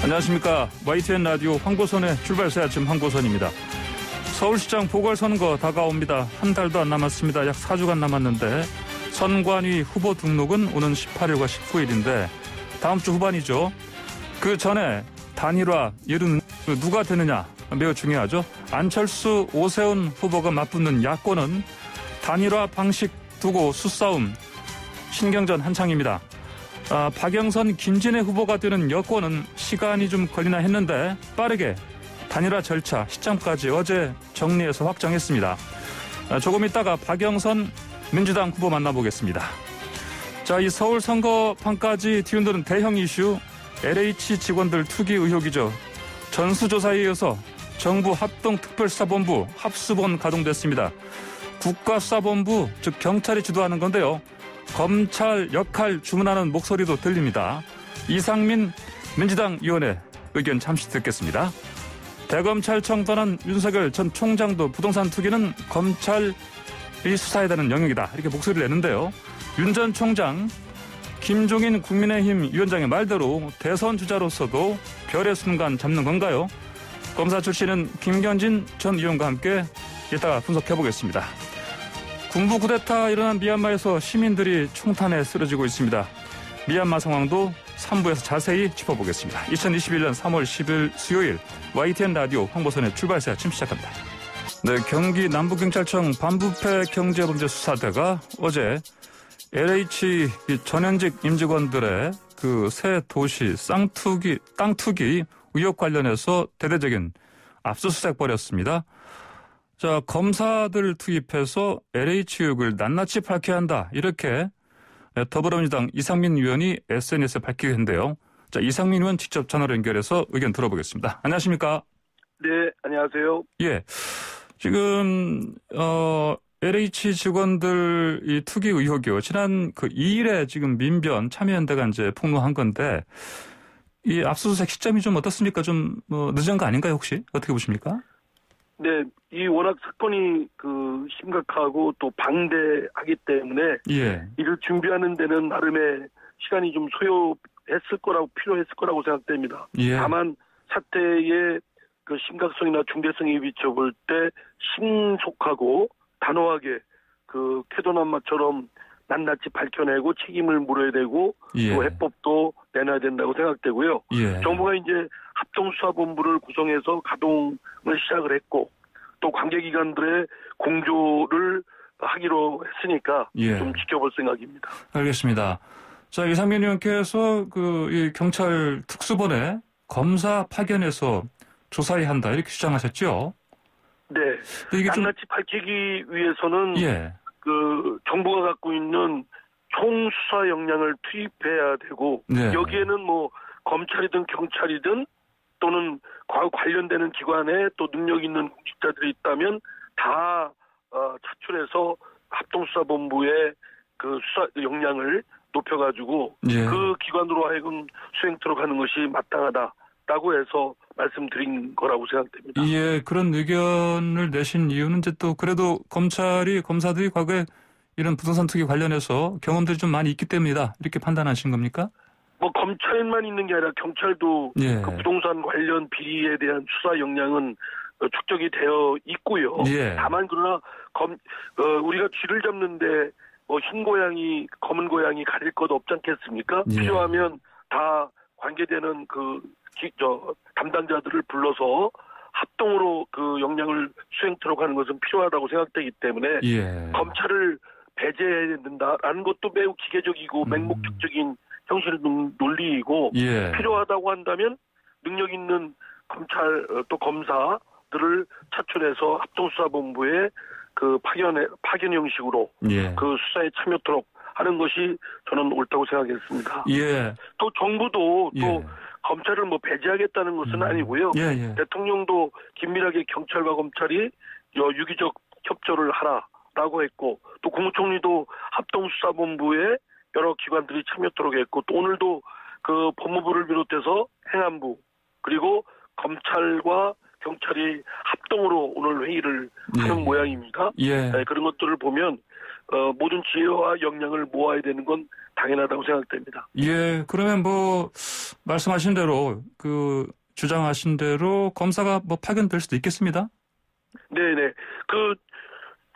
안녕하십니까. YTN 라디오 황보선의 출발새 아침 황보선입니다. 서울시장 보궐선거 다가옵니다. 한 달도 안 남았습니다. 약 4주간 남았는데 선관위 후보 등록은 오는 18일과 19일인데 다음 주 후반이죠. 그 전에 단일화 이르는 누가 되느냐 매우 중요하죠. 안철수, 오세훈 후보가 맞붙는 야권은 단일화 방식 두고 수싸움 신경전 한창입니다. 박영선, 김진애 후보가 되는 여권은 시간이 좀 걸리나 했는데 빠르게 단일화 절차 시점까지 어제 정리해서 확정했습니다. 조금 있다가 박영선 민주당 후보 만나보겠습니다. 자, 이 서울 선거판까지 뒤흔드는 대형 이슈 LH 직원들 투기 의혹이죠. 전수조사에 이어서 정부 합동특별수사본부 합수본 가동됐습니다. 국가수사본부 즉 경찰이 주도하는 건데요. 검찰 역할 주문하는 목소리도 들립니다. 이상민 민주당 의원의 의견 잠시 듣겠습니다. 대검찰청 떠난 윤석열 전 총장도 부동산 투기는 검찰이 수사해야 되는 영역이다. 이렇게 목소리를 내는데요. 윤 전 총장, 김종인 국민의힘 위원장의 말대로 대선 주자로서도 별의 순간 잡는 건가요? 검사 출신은 김경진 전 의원과 함께 이따가 분석해보겠습니다. 군부 쿠데타 일어난 미얀마에서 시민들이 총탄에 쓰러지고 있습니다. 미얀마 상황도 3부에서 자세히 짚어보겠습니다. 2021년 3월 10일 수요일 YTN 라디오 황보선의 출발새 아침 시작합니다. 네, 경기 남부경찰청 반부패 경제범죄 수사대가 어제 LH 전현직 임직원들의 그 새 도시 땅 투기 의혹 관련해서 대대적인 압수수색 벌였습니다. 자, 검사들 투입해서 LH 의혹을 낱낱이 밝혀야 한다. 이렇게 더불어민주당 이상민 의원이 SNS에 밝히게 했는데요. 자, 이상민 의원 직접 전화로 연결해서 의견 들어보겠습니다. 안녕하십니까? 네, 안녕하세요. 예. 지금, LH 직원들 이 투기 의혹이요. 지난 그 2일에 지금 민변 참여연대가 이제 폭로한 건데, 이 압수수색 시점이 좀 어떻습니까? 좀 늦은 거 아닌가요, 혹시? 어떻게 보십니까? 네, 이 워낙 사건이 심각하고 또 방대하기 때문에 예. 이를 준비하는 데는 나름의 시간이 좀 필요했을 거라고 생각됩니다. 예. 다만 사태의 그 심각성이나 중대성에 비춰볼 때 신속하고 단호하게 그 쾌도난마처럼 낱낱이 밝혀내고 책임을 물어야 되고 예. 또 해법도 내놔야 된다고 생각되고요. 예. 정부가 이제 합동수사본부를 구성해서 가동을 시작을 했고 또 관계기관들의 공조를 하기로 했으니까 예. 좀 지켜볼 생각입니다. 알겠습니다. 자, 이상민 의원께서 이 경찰 특수본에 검사 파견해서 조사해야 한다 이렇게 주장하셨죠? 네. 이게 낱낱이 밝히기 위해서는 예. 그 정부가 갖고 있는 총수사 역량을 투입해야 되고 네. 여기에는 뭐 검찰이든 경찰이든 또는 관련되는 기관에 또 능력 있는 공직자들이 있다면 다 차출해서 합동수사본부의 그 수사 역량을 높여가지고 예. 그 기관으로 하여금 수행토록 하는 것이 마땅하다라고 해서 말씀드린 거라고 생각됩니다. 예, 그런 의견을 내신 이유는 이제 또 그래도 검사들이 과거에 이런 부동산 투기 관련해서 경험들이 좀 많이 있기 때문이다 이렇게 판단하신 겁니까? 뭐 검찰만 있는 게 아니라 경찰도 예. 그 부동산 관련 비리에 대한 수사 역량은 축적이 되어 있고요. 예. 다만 그러나 우리가 쥐를 잡는데 뭐 흰 고양이, 검은 고양이 가릴 것 없지 않겠습니까? 예. 필요하면 다 관계되는 담당자들을 불러서 합동으로 그 역량을 수행토록 하는 것은 필요하다고 생각되기 때문에 예. 검찰을 배제해야 된다라는 것도 매우 기계적이고 맹목적인 형식의 논리이고 예. 필요하다고 한다면 능력 있는 검찰 또 검사들을 차출해서 합동수사본부에 그 파견 형식으로 예. 그 수사에 참여토록 하는 것이 저는 옳다고 생각했습니다. 예. 또 정부도 또 예. 검찰을 뭐 배제하겠다는 것은 아니고요. 예, 예. 대통령도 긴밀하게 경찰과 검찰이 유기적 협조를 하라라고 했고 또 국무총리도 합동수사본부에 여러 기관들이 참여토록 했고 또 오늘도 그 법무부를 비롯해서 행안부 그리고 검찰과 경찰이 합동으로 오늘 회의를 하는 모양입니다. 예. 네, 그런 것들을 보면 모든 지혜와 역량을 모아야 되는 건 당연하다고 생각됩니다. 예, 그러면 말씀하신 대로 주장하신 대로 검사가 파견될 수도 있겠습니다. 네네.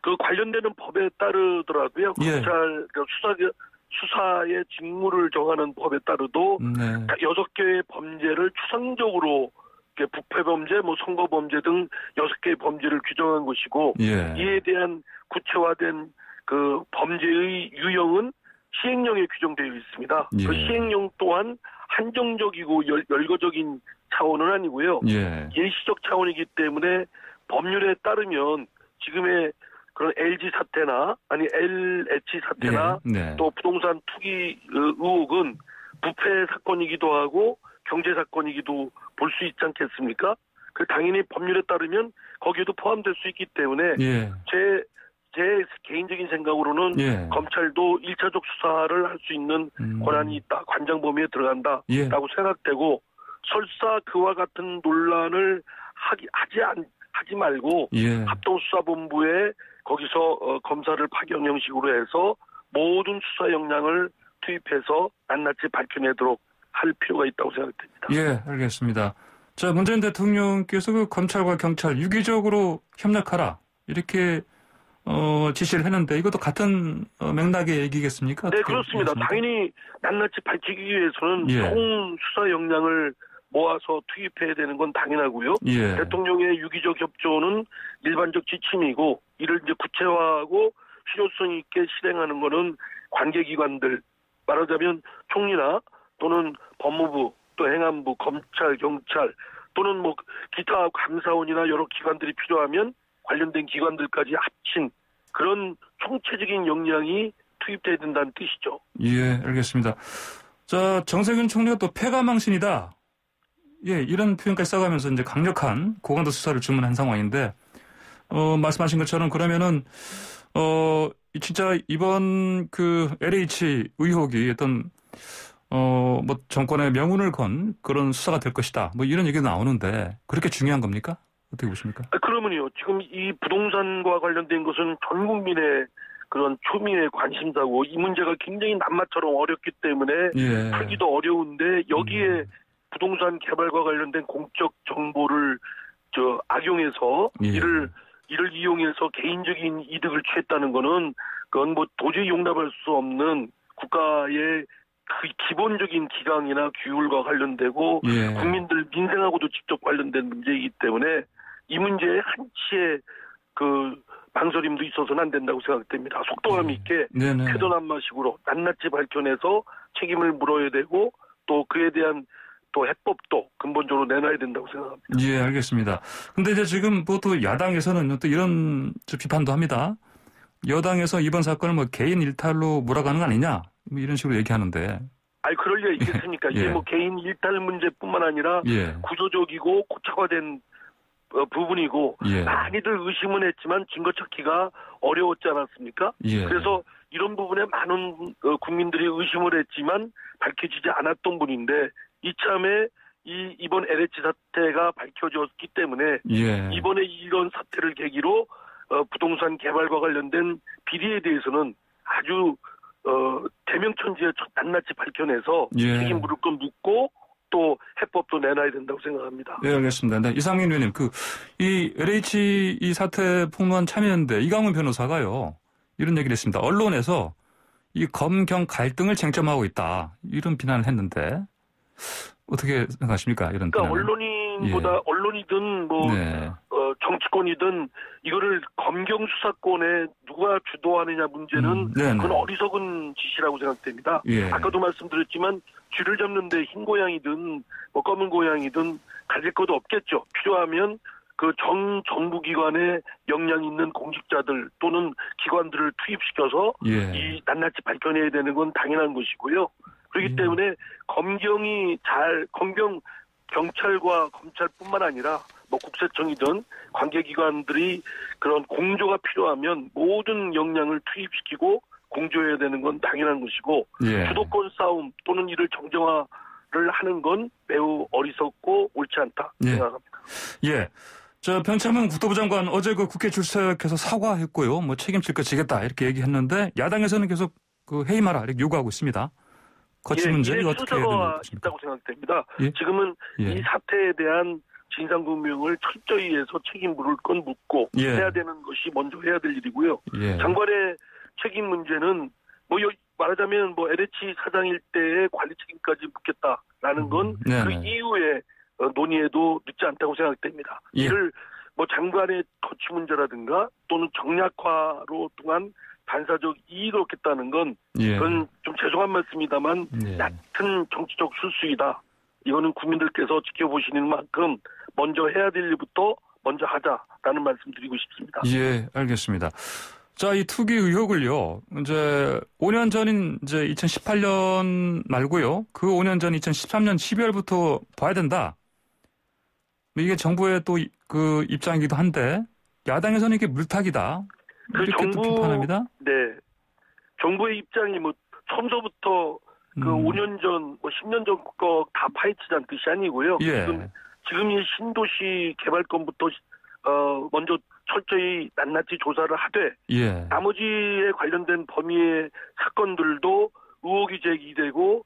그 관련되는 법에 따르더라도요. 예. 검찰 수사의 직무를 정하는 법에 따르도 네. 6개의 범죄를 추상적으로 부패 범죄, 선거 범죄 등 6개의 범죄를 규정한 것이고 예. 이에 대한 구체화된 그 범죄의 유형은 시행령에 규정되어 있습니다. 예. 그 시행령 또한 한정적이고 열거적인 차원은 아니고요. 예. 예시적 차원이기 때문에 법률에 따르면 지금의 그런 LG 사태나 LH 사태나 예. 네. 또 부동산 투기 의혹은 부패 사건이기도 하고 경제 사건이기도 볼 수 있지 않겠습니까? 당연히 법률에 따르면 거기에도 포함될 수 있기 때문에 예. 제 개인적인 생각으로는 예. 검찰도 1차적 수사를 할 수 있는 권한이 있다. 관장 범위에 들어간다라고 예. 생각되고 설사 그와 같은 논란을 하지 말고 예. 합동수사본부에 거기서 검사를 파견 형식으로 해서 모든 수사 역량을 투입해서 낱낱이 밝혀내도록 할 필요가 있다고 생각됩니다. 예, 알겠습니다. 자, 문재인 대통령께서 검찰과 경찰 유기적으로 협력하라 이렇게 지시를 했는데 이것도 같은 맥락의 얘기겠습니까? 네, 그렇습니다. 당연히 낱낱이 밝히기 위해서는 예. 총 수사 역량을 모아서 투입해야 되는 건 당연하고요. 예. 대통령의 유기적 협조는 일반적 지침이고 이를 이제 구체화하고 실효성 있게 실행하는 것은 관계기관들, 말하자면 총리나 또는 법무부, 또 행안부, 검찰, 경찰 또는 기타 감사원이나 여러 기관들이 필요하면 관련된 기관들까지 합친 그런 총체적인 역량이 투입돼야 된다는 뜻이죠. 예, 알겠습니다. 자, 정세균 총리가 또 패가망신이다. 예, 이런 표현까지 써가면서 이제 강력한 고강도 수사를 주문한 상황인데, 말씀하신 것처럼 그러면은, 진짜 이번 LH 의혹이 어떤, 정권의 명운을 건 그런 수사가 될 것이다. 이런 얘기가 나오는데, 그렇게 중요한 겁니까? 어떻게 보십니까? 그러면요. 지금 이 부동산과 관련된 것은 전 국민의 그런 초민의 관심사고 이 문제가 굉장히 낫마처럼 어렵기 때문에 예. 풀기도 어려운데 여기에 부동산 개발과 관련된 공적 정보를 악용해서 예. 이를 이용해서 개인적인 이득을 취했다는 거는 그건 도저히 용납할 수 없는 국가의 그 기본적인 기강이나 규율과 관련되고 예. 국민들 민생하고도 직접 관련된 문제이기 때문에 이 문제에 한치의 망설임도 있어서는 안 된다고 생각됩니다. 속도감 있게 태도난마식으로 낱낱이 밝혀내서 책임을 물어야 되고 또 그에 대한 또 해법도 근본적으로 내놔야 된다고 생각합니다. 예, 알겠습니다. 근데 이제 지금 또 야당에서는 또 이런 비판도 합니다. 여당에서 이번 사건을 개인 일탈로 몰아가는 거 아니냐 이런 식으로 얘기하는데. 그럴 리가 있겠습니까? 예. 이게 개인 일탈 문제뿐만 아니라 예. 구조적이고 고착화된 부분이고 예. 많이들 의심은 했지만 증거 찾기가 어려웠지 않았습니까? 예. 그래서 이런 부분에 많은 국민들이 의심을 했지만 밝혀지지 않았던 분인데 이참에 이번 LH 사태가 밝혀졌기 때문에 예. 이번에 이런 사태를 계기로 부동산 개발과 관련된 비리에 대해서는 아주 대명천지에 낱낱이 밝혀내서 예. 책임 물을 건 묻고 또 해법도 내놔야 된다고 생각합니다. 네, 알겠습니다. 네, 이상민 의원님, 이 LH 이 사태 폭로한 참여연대 이강훈 변호사가요, 이런 얘기를 했습니다. 언론에서 이 검경 갈등을 쟁점하고 있다. 이런 비난을 했는데, 어떻게 생각하십니까? 이런 그러니까 비난을. 언론인보다, 예. 언론이든 네. 정치권이든 이거를 검경 수사권에 누가 주도하느냐 문제는 그건 어리석은 짓이라고 생각됩니다. 예. 아까도 말씀드렸지만 쥐를 잡는데 흰 고양이든 검은 고양이든 가질 것도 없겠죠. 필요하면 정부기관에 역량 있는 공직자들 또는 기관들을 투입시켜서 예. 이 낱낱이 밝혀내야 되는 건 당연한 것이고요. 그렇기 때문에 경찰과 검찰뿐만 아니라 국세청이든 관계기관들이 그런 공조가 필요하면 모든 역량을 투입시키고 공조해야 되는 건 당연한 것이고 예. 주도권 싸움 또는 이를 정쟁화를 하는 건 매우 어리석고 옳지 않다 생각합니다. 예. 변창흠 국토부 장관 어제 국회 출석해서 사과했고요. 책임질 거 지겠다 이렇게 얘기했는데 야당에서는 계속 회의마라 이렇게 요구하고 있습니다. 거치 문제 이거 어떻게 해야 되는 수사가 것입니까? 있다고 생각됩니다. 예? 지금은 예. 이 사태에 대한 진상규명을 철저히 해서 책임 물을 건 묻고 예. 해야 되는 것이 먼저 해야 될 일이고요. 예. 장관의 책임 문제는 말하자면 LH 사장일 때의 관리 책임까지 묻겠다라는 건 그 이후에 논의해도 늦지 않다고 생각됩니다. 예. 이를 장관의 거취 문제라든가 또는 정략화로 통한 반사적 이익을 얻겠다는 건 예. 그건 좀 죄송한 말씀이다만 예. 얕은 정치적 술수이다. 이거는 국민들께서 지켜보시는 만큼 먼저 해야 될 일부터 먼저 하자라는 말씀 드리고 싶습니다. 예, 알겠습니다. 자, 이 투기 의혹을요, 이제 5년 전인 이제 2018년 말고요, 그 5년 전 2013년 12월부터 봐야 된다. 이게 정부의 또 그 입장이기도 한데, 야당에서는 이게 물타기다. 이렇게 또 비판합니다. 네. 정부의 입장이 처음서부터 그 5년 전, 10년 전 거 다 파헤치자는 뜻이 아니고요. 예. 지금 이 신도시 개발권부터 먼저 철저히 낱낱이 조사를 하되 예. 나머지에 관련된 범위의 사건들도 의혹이 제기되고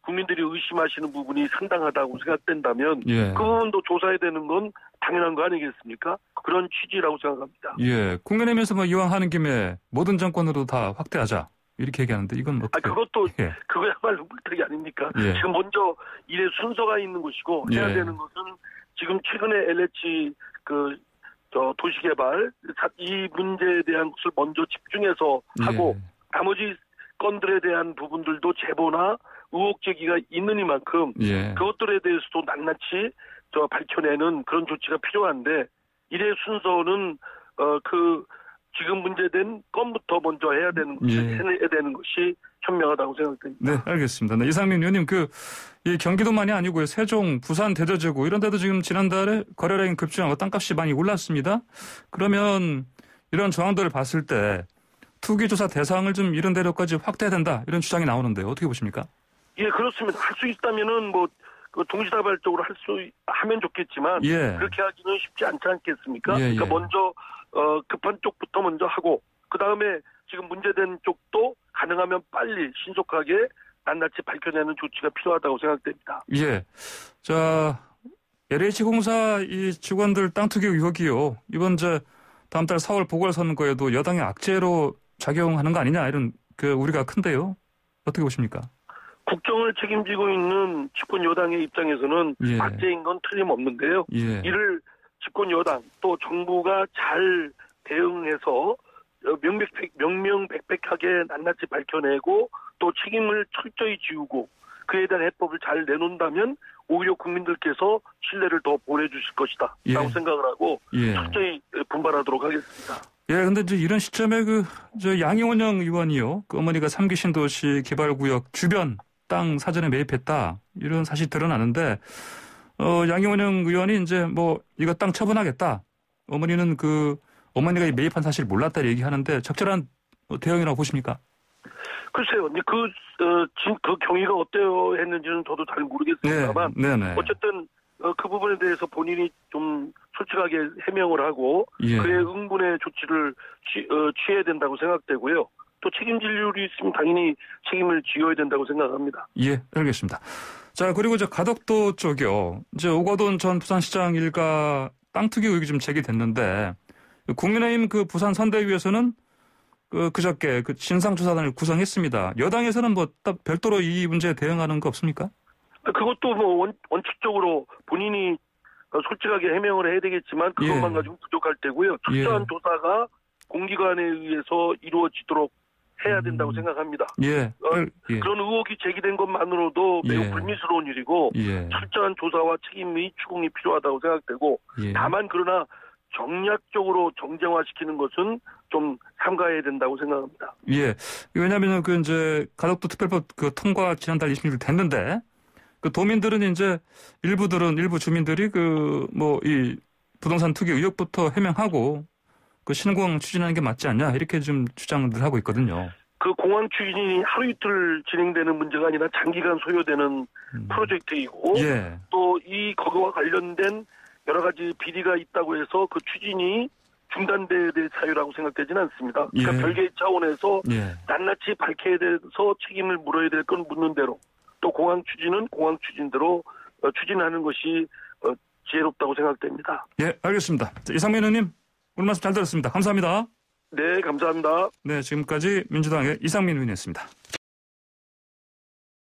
국민들이 의심하시는 부분이 상당하다고 생각된다면 예. 그 부분도 조사해야 되는 건 당연한 거 아니겠습니까? 그런 취지라고 생각합니다. 예. 국민의힘에서 이왕 하는 김에 모든 정권으로 다 확대하자. 이렇게 얘기하는데 이건 어떻게? 그것도 예. 그거야말로 물타기 아닙니까? 예. 지금 먼저 일의 순서가 있는 것이고 해야 예. 되는 것은 지금 최근에 LH 도시개발 이 문제에 대한 것을 먼저 집중해서 하고 예. 나머지 건들에 대한 부분들도 제보나 의혹 제기가 있는 이만큼 예. 그것들에 대해서도 낱낱이 밝혀내는 그런 조치가 필요한데 일의 순서는 지금 문제된 건부터 먼저 해야 되는 것을 해야 되는 것이 현명하다고 생각됩니다. 네, 알겠습니다. 네, 이상민 의원님, 이 경기도만이 아니고요. 세종, 부산, 대저지구 이런 데도 지금 지난달에 거래량이 급증하고 땅값이 많이 올랐습니다. 그러면 이런 정황들을 봤을 때 투기조사 대상을 좀 이런 데로까지 확대해야 된다 이런 주장이 나오는데요. 어떻게 보십니까? 예, 그렇습니다. 할 수 있다면은 동시다발적으로 하면 좋겠지만 예. 그렇게 하기는 쉽지 않지 않겠습니까? 예, 그러니까 예. 먼저 급한 쪽부터 먼저 하고 그 다음에 지금 문제된 쪽도 가능하면 빨리 신속하게 낱낱이 밝혀내는 조치가 필요하다고 생각됩니다. 예. 자, LH공사 이 직원들 땅 투기 의혹이요. 이번 다음 달 4월 보궐선거에도 여당의 악재로 작용하는 거 아니냐 이런 우리가 큰데요. 어떻게 보십니까? 국정을 책임지고 있는 집권 여당의 입장에서는 예. 악재인 건 틀림없는데요. 예. 이를 집권 여당 또 정부가 잘 대응해서 명명백백하게 낱낱이 밝혀내고 또 책임을 철저히 지우고 그에 대한 해법을 잘 내놓는다면 오히려 국민들께서 신뢰를 더 보내주실 것이다 라고 생각을 하고 철저히 분발하도록 하겠습니다. 예, 근데 이제 이런 시점에 양이원영 의원이요. 어머니가 3기 신도시 개발구역 주변 땅 사전에 매입했다. 이런 사실이 드러나는데, 양이원영 의원이 이제 이거 땅 처분하겠다. 어머니는 어머니가 매입한 사실 몰랐다 얘기하는데 적절한 대응이라고 보십니까? 글쎄요. 그 경위가 어때요 했는지는 저도 잘 모르겠습니다만. 네. 어쨌든 그 부분에 대해서 본인이 좀 솔직하게 해명을 하고 그의 응분의 조치를 취해야 된다고 생각되고요. 또 책임질 일이 있으면 당연히 책임을 지어야 된다고 생각합니다. 예, 알겠습니다. 자, 그리고 가덕도 쪽이요. 이제 오거돈 전 부산시장 일가 땅 투기 의혹이 좀 제기됐는데 국민의힘 부산 선대위에서는 그저께 진상조사단을 구성했습니다. 여당에서는 별도로 이 문제에 대응하는 거 없습니까? 그것도 원칙적으로 본인이 솔직하게 해명을 해야 되겠지만 그것만 가지고 부족할 때고요. 철저한 조사가 공기관에 의해서 이루어지도록 해야 된다고 생각합니다. 그런 의혹이 제기된 것만으로도 매우 불미스러운 일이고 철저한 조사와 책임의 추궁이 필요하다고 생각되고 다만 그러나 정략적으로 정쟁화시키는 것은 좀 삼가해야 된다고 생각합니다. 예. 왜냐하면 가덕도 특별법 통과 지난달 26일 됐는데 도민들은 일부 주민들이 이 부동산 투기 의혹부터 해명하고 신공 추진하는 게 맞지 않냐 이렇게 좀 주장들 하고 있거든요. 공항 추진이 하루 이틀 진행되는 문제가 아니라 장기간 소요되는 프로젝트이고 또 거기와 관련된 여러 가지 비리가 있다고 해서 그 추진이 중단돼야 될 사유라고 생각되지는 않습니다. 그러니까 예. 별개의 차원에서 예. 낱낱이 밝혀야 돼서 책임을 물어야 될 건 묻는 대로 또 공항 추진은 공항 추진대로 추진하는 것이 지혜롭다고 생각됩니다. 예, 알겠습니다. 자, 이상민 의원님 오늘 말씀 잘 들었습니다. 감사합니다. 네, 감사합니다. 네, 지금까지 민주당의 이상민 의원이었습니다.